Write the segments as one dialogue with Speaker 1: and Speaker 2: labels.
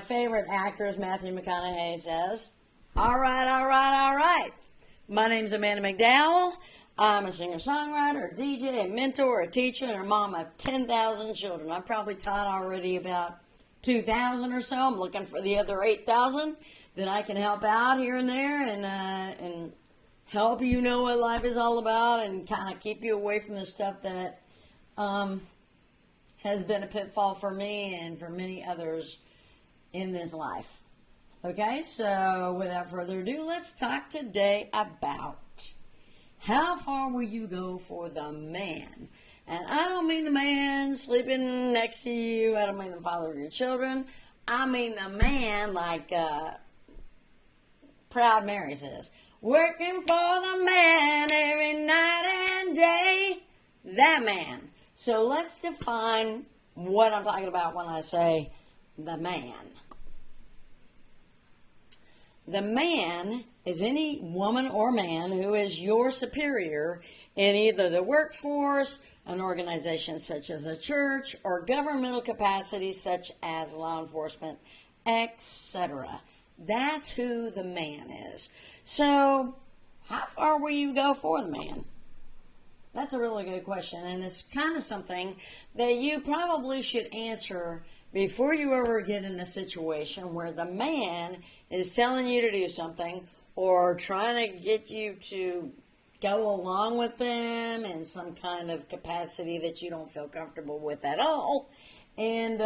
Speaker 1: favorite actors, Matthew McConaughey, says, all right, all right, all right. My name's Amanda McDowell. I'm a singer-songwriter, a DJ, a mentor, a teacher, and a mom of 10,000 children. I've probably taught already about 2,000 or so. I'm looking for the other 8,000 that I can help out here and there and help you know what life is all about and kind of keep you away from the stuff that has been a pitfall for me and for many others in this life. Okay, so without further ado, let's talk today about how far will you go for the man? And I don't mean the man sleeping next to you. I don't mean the father of your children. I mean the man like Proud Mary says, working for the man every night and day. That man. So let's define what I'm talking about when I say the man. The man is any woman or man who is your superior in either the workforce, an organization such as a church, or governmental capacity such as law enforcement, etc. That's who the man is. So, how far will you go for the man? That's a really good question, and it's kind of something that you probably should answer before you ever get in a situation where the man is telling you to do something or trying to get you to go along with them in some kind of capacity that you don't feel comfortable with at all, and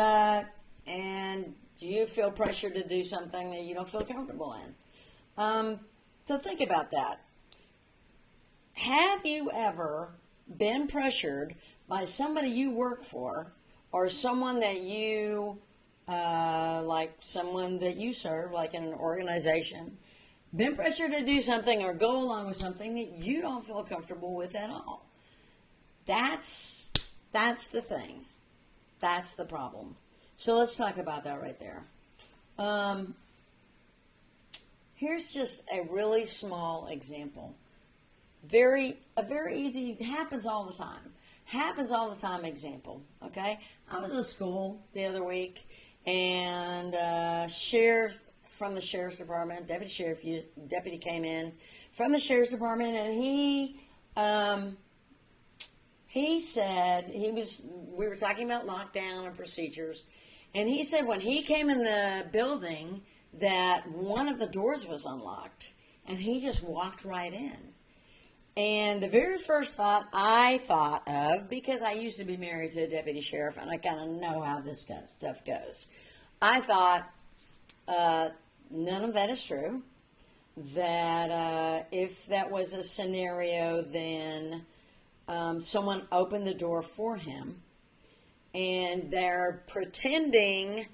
Speaker 1: you feel pressured to do something that you don't feel comfortable in. So think about that. Have you ever been pressured by somebody you work for or someone that you like someone that you serve, like in an organization, been pressured to do something or go along with something that you don't feel comfortable with at all? That's the thing. That's the problem. So let's talk about that right there. Here's just a really small example. A very easy, happens all the time example, okay? I was at school the other week, and sheriff from the sheriff's department, deputy came in from the sheriff's department, and he said, we were talking about lockdown and procedures, and he said when he came in the building that one of the doors was unlocked, and he just walked right in. And the very first thought I thought of, because I used to be married to a deputy sheriff and I kind of know how this kind of stuff goes, I thought none of that is true. That if that was a scenario, then someone opened the door for him and they're pretending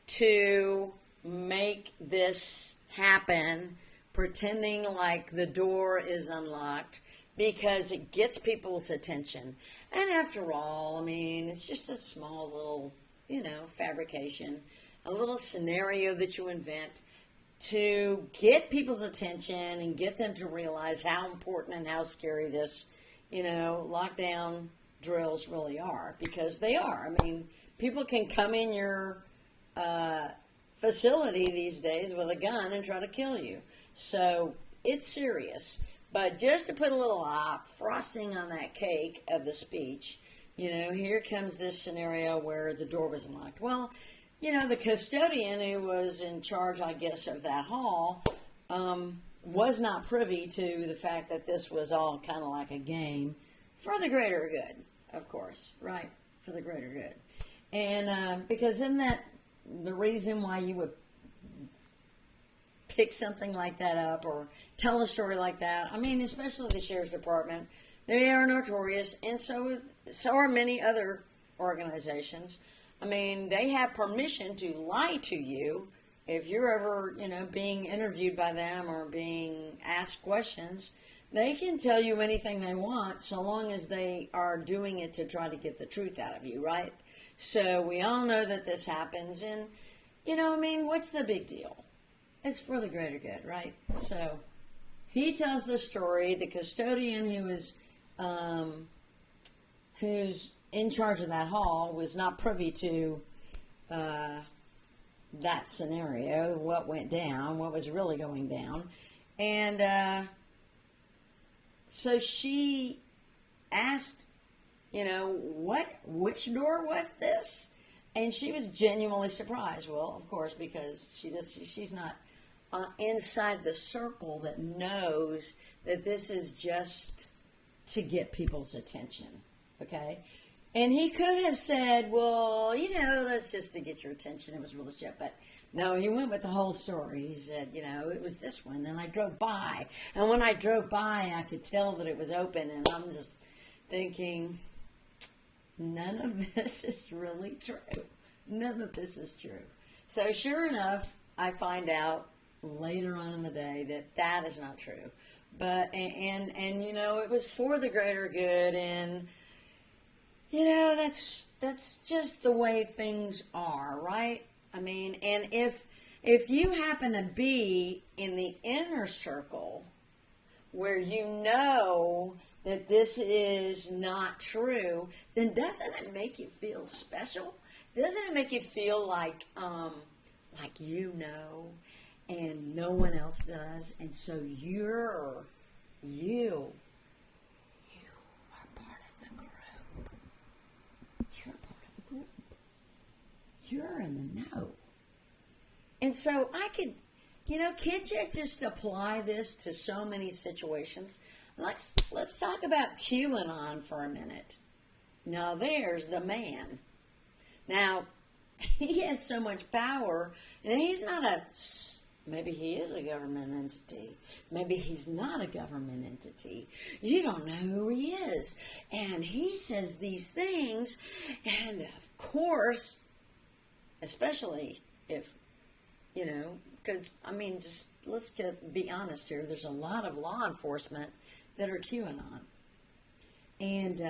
Speaker 1: to make this happen, pretending like the door is unlocked because it gets people's attention. And after all, I mean, it's just a small little, fabrication, a little scenario that you invent to get people's attention and get them to realize how important and how scary this, lockdown drills really are, because they are. I mean, people can come in your facility these days with a gun and try to kill you. So it's serious. But just to put a little frosting on that cake of the speech, here comes this scenario where the door was unlocked. Well, the custodian who was in charge, I guess, of that hall was not privy to the fact that this was all kind of like a game for the greater good, of course, right? For the greater good. And because isn't that the reason why you would pick something like that up or tell a story like that? I mean, especially the sheriff's department, they are notorious, and so are many other organizations. I mean, they have permission to lie to you if you're ever, being interviewed by them or being asked questions. They can tell you anything they want so long as they are doing it to try to get the truth out of you, right? So we all know that this happens, and, what's the big deal? It's for the greater good, right? So he tells the story. The custodian who's in charge of that hall was not privy to that scenario, what went down, what was really going down. And so she asked, which door was this? And she was genuinely surprised. Well, of course, because she's not inside the circle that knows that this is just to get people's attention. Okay? And he could have said, well, that's just to get your attention. It was real shit. But no, he went with the whole story. He said, it was this one. And I drove by. And when I drove by, I could tell that it was open. And I'm just thinking, none of this is really true. None of this is true. So sure enough, I find out later on in the day that is not true. But, and it was for the greater good. And, that's just the way things are, right? I mean, and if you happen to be in the inner circle where that this is not true, then doesn't it make you feel special? Doesn't it make you feel like and no one else does, and so you are part of the group. You're part of the group. You're in the know. And so I could, can't you just apply this to so many situations? Let's talk about QAnon for a minute. Now there's the man. Now, he has so much power, and he's not maybe he is a government entity. Maybe he's not a government entity. You don't know who he is. And he says these things, and of course, especially if, because, just let's be honest here, there's a lot of law enforcement that are QAnon. And,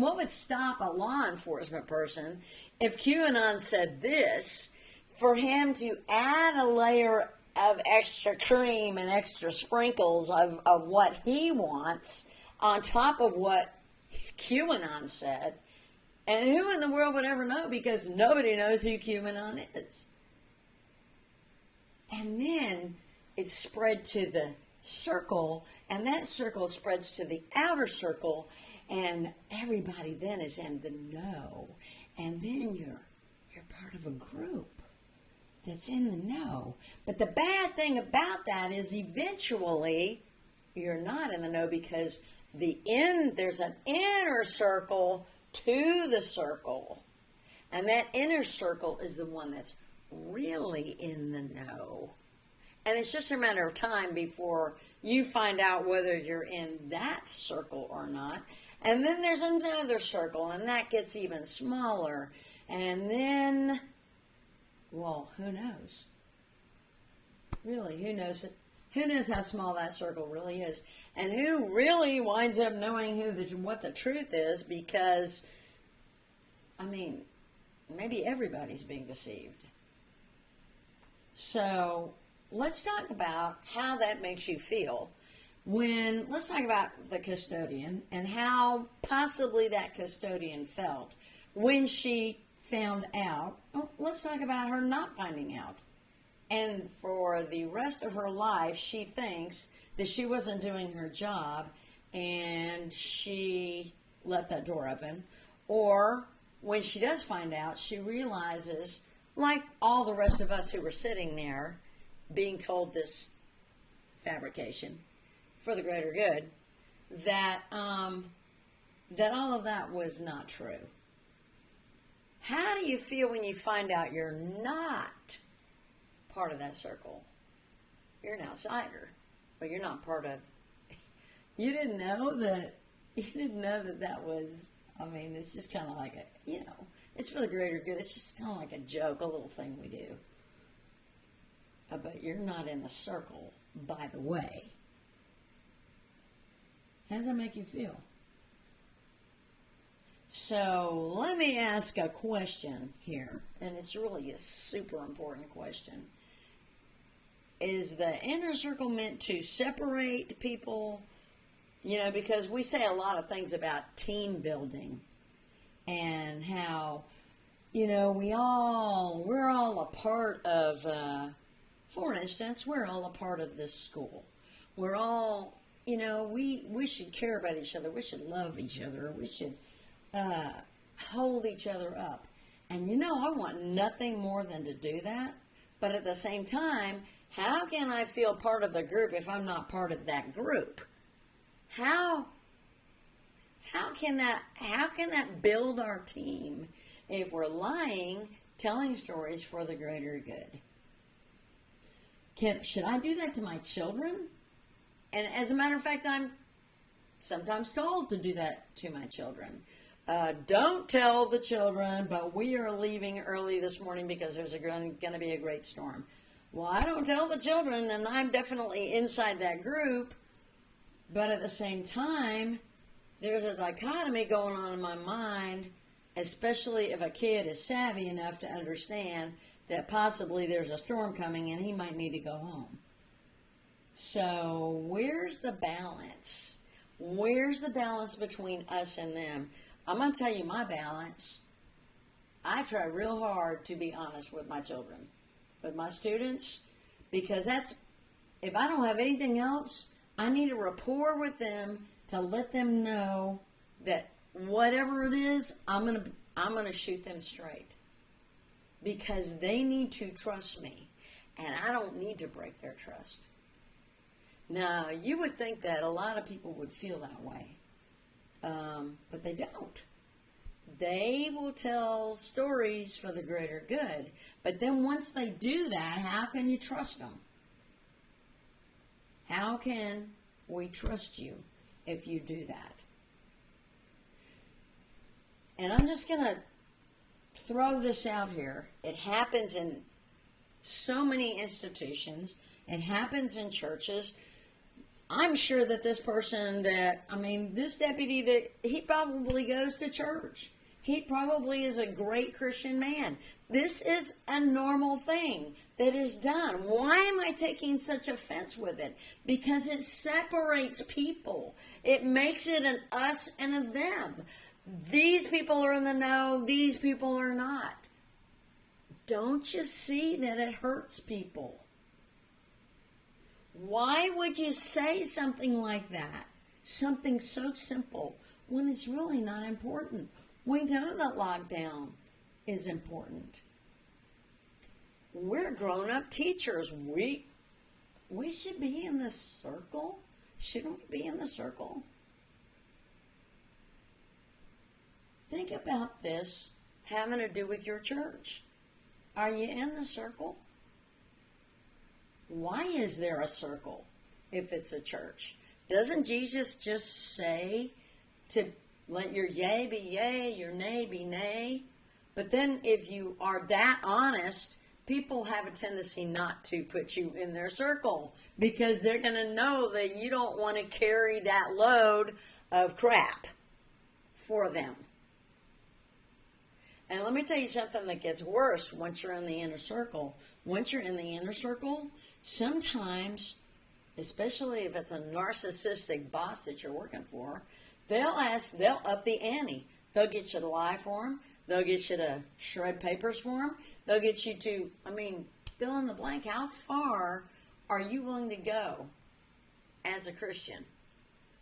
Speaker 1: what would stop a law enforcement person if QAnon said this, for him to add a layer of extra cream and extra sprinkles of what he wants on top of what QAnon said? And who in the world would ever know, because nobody knows who QAnon is. And then it's spread to the circle, and that circle spreads to the outer circle, and everybody then is in the know. And then you're part of a group that's in the know. But the bad thing about that is eventually you're not in the know, because there's an inner circle to the circle. And that inner circle is the one that's really in the know. And it's just a matter of time before you find out whether you're in that circle or not. And then there's another circle, and that gets even smaller. And then, well, who knows? Really, who knows? Who knows how small that circle really is? And who really winds up knowing what the truth is? Because, maybe everybody's being deceived. So let's talk about how that makes you feel. Let's talk about the custodian and how possibly that custodian felt when she found out. Let's talk about her not finding out. And for the rest of her life, she thinks that she wasn't doing her job and she left that door open. Or when she does find out, she realizes, like all the rest of us who were sitting there being told this fabrication for the greater good, that all of that was not true. How do you feel when you find out you're not part of that circle? You're an outsider, but you're not part of. You didn't know that that was. It's just kind of like it's for the greater good. It's just kind of like a joke, a little thing we do. But you're not in the circle, by the way. How does that make you feel? So let me ask a question here, and it's really a super important question. Is the inner circle meant to separate people? Because we say a lot of things about team building and how we're all a part of, for instance, we're all a part of this school. We're all, we should care about each other. We should love each other. We should hold each other up. And I want nothing more than to do that. But at the same time, how can I feel part of the group if I'm not part of that group? How can that build our team if we're lying, telling stories for the greater good? Should I do that to my children? And as a matter of fact, I'm sometimes told to do that to my children. Don't tell the children, but we are leaving early this morning because there's going to be a great storm. Well, I don't tell the children, and I'm definitely inside that group, but at the same time, there's a dichotomy going on in my mind, especially if a kid is savvy enough to understand that possibly there's a storm coming and he might need to go home. So where's the balance? Where's the balance between us and them? I'm going to tell you my balance. I try real hard to be honest with my children, with my students, because if I don't have anything else, I need a rapport with them to let them know that whatever it is, I'm going to shoot them straight, because they need to trust me, and I don't need to break their trust. Now, you would think that a lot of people would feel that way. But they don't. They will tell stories for the greater good. But then once they do that, how can you trust them? How can we trust you if you do that? And I'm just going to throw this out here. It happens in so many institutions. It happens in churches. I'm sure that this deputy, that he probably goes to church. He probably is a great Christian man. This is a normal thing that is done. Why am I taking such offense with it? Because it separates people. It makes it an us and a them. These people are in the know, these people are not. Don't you see that it hurts people? Why would you say something like that? Something so simple when it's really not important. We know that lockdown is important. We're grown-up teachers. We should be in the circle. Shouldn't we be in the circle? Think about this having to do with your church. Are you in the circle? Why is there a circle if it's a church? Doesn't Jesus just say to let your yea be yea, your nay be nay? But then if you are that honest, people have a tendency not to put you in their circle because they're going to know that you don't want to carry that load of crap for them. And let me tell you something that gets worse once you're in the inner circle. Once you're in the inner circle, sometimes, especially if it's a narcissistic boss that you're working for, they'll up the ante. They'll get you to lie for them. They'll get you to shred papers for them. They'll get you to, fill in the blank. How far are you willing to go as a Christian?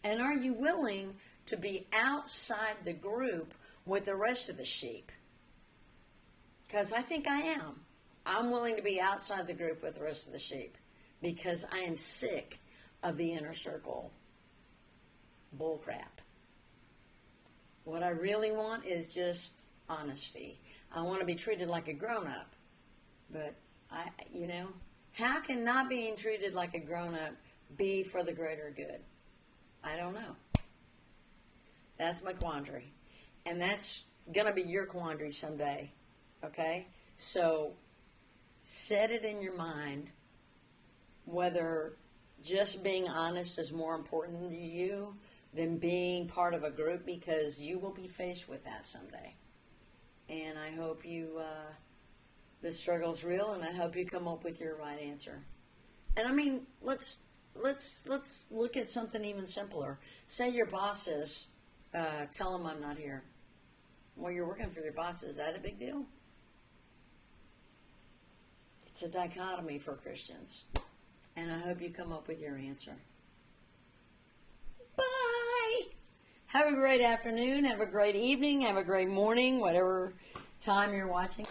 Speaker 1: And are you willing to be outside the group with the rest of the sheep? Because I think I am. I'm willing to be outside the group with the rest of the sheep because I am sick of the inner circle bullcrap. What I really want is just honesty. I want to be treated like a grown-up. But, how can not being treated like a grown-up be for the greater good? I don't know. That's my quandary. And that's going to be your quandary someday. Okay? So, set it in your mind whether just being honest is more important to you than being part of a group, because you will be faced with that someday. And I hope the struggle's real, and I hope you come up with your right answer. And let's look at something even simpler. Say your boss says, tell him I'm not here. Well, you're working for your boss. Is that a big deal? It's a dichotomy for Christians. And I hope you come up with your answer. Bye. Have a great afternoon. Have a great evening. Have a great morning, whatever time you're watching.